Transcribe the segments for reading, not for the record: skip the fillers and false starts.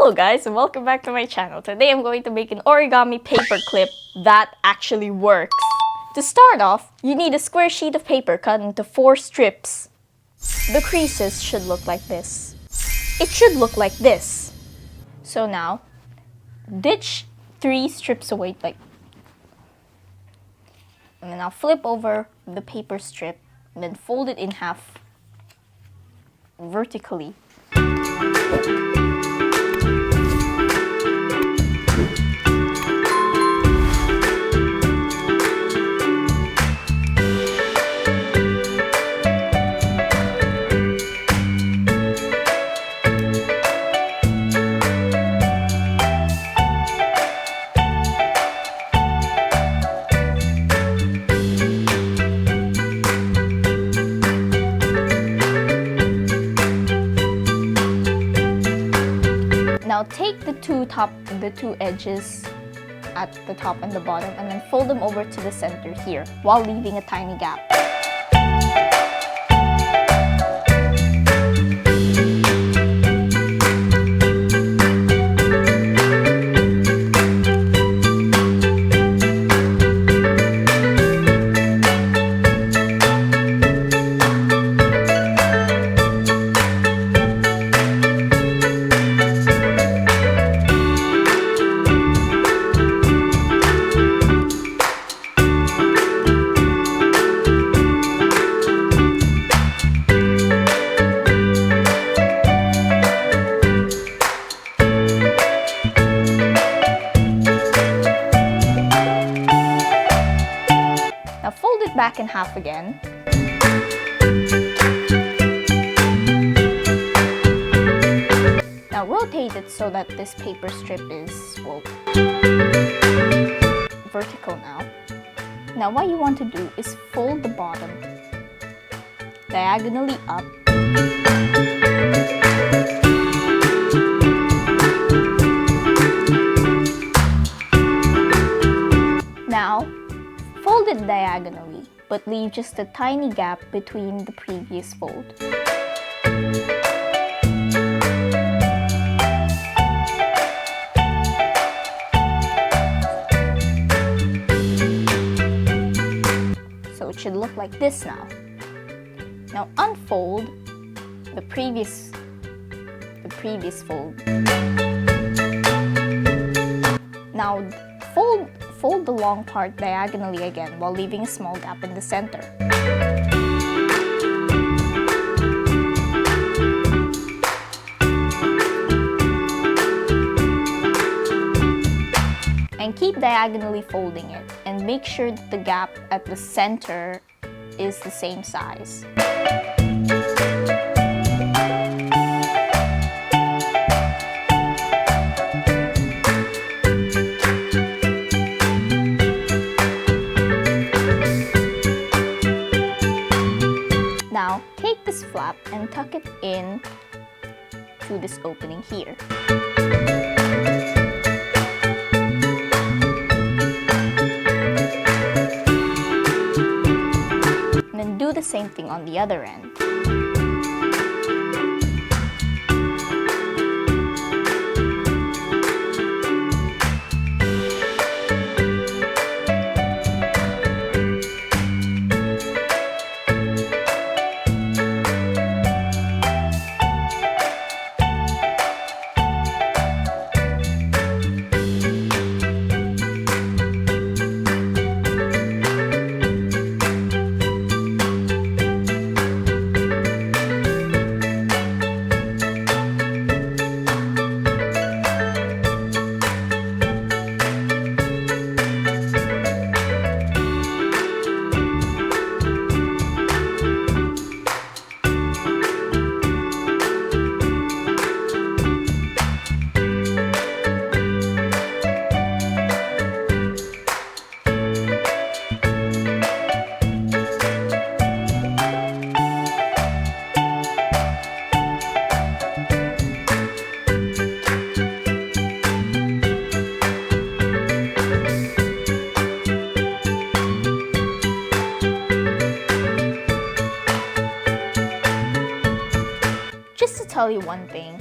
Hello guys, and welcome back to my channel. Today I'm going to make an origami paper clip that actually works. To start off, you need a square sheet of paper cut into 4 strips. The creases should look like this. It should look like this. So now, ditch 3 strips away and then I'll flip over the paper strip and then fold it in half vertically. Now take the two edges at the top and the bottom and then fold them over to the center here while leaving a tiny gap. Now fold it back in half again. Now rotate it so that this paper strip is, well, vertical now. Now what you want to do is fold the bottom diagonally up. Now fold it diagonally, but leave just a tiny gap between the previous fold. So it should look like this now. Now unfold the previous fold. Now fold the long part diagonally again while leaving a small gap in the center. And keep diagonally folding it and make sure that the gap at the center is the same size. Now, take this flap and tuck it in to this opening here. And then do the same thing on the other end. tell you one thing.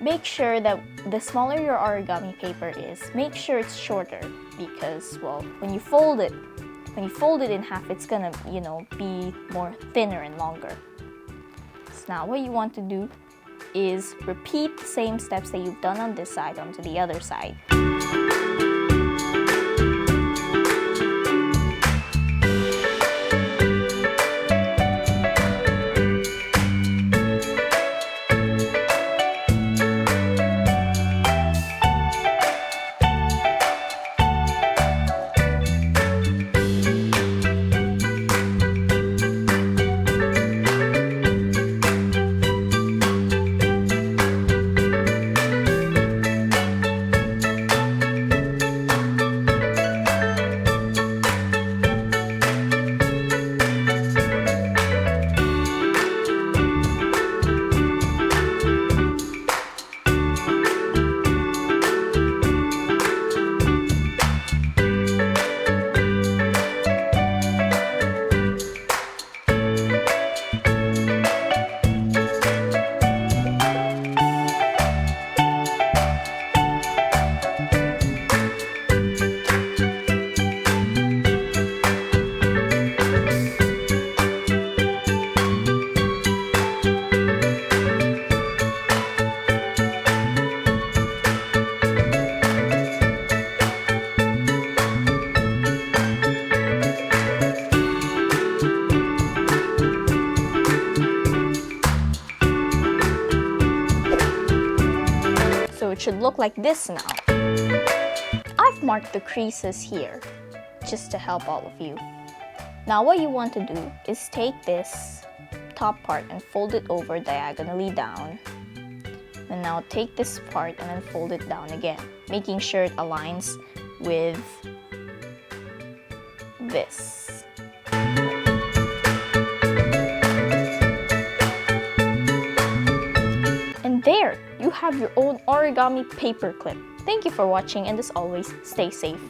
Make sure that the smaller your origami paper is, make sure it's shorter because, well, when you fold it in half, it's gonna, be more thinner and longer. So now what you want to do is repeat the same steps that you've done on this side onto the other side. So it should look like this now. I've marked the creases here just to help all of you. Now what you want to do is take this top part and fold it over diagonally down. And now take this part and then fold it down again, making sure it aligns with this. And there, you have your own origami paper clip. Thank you for watching, and as always, stay safe.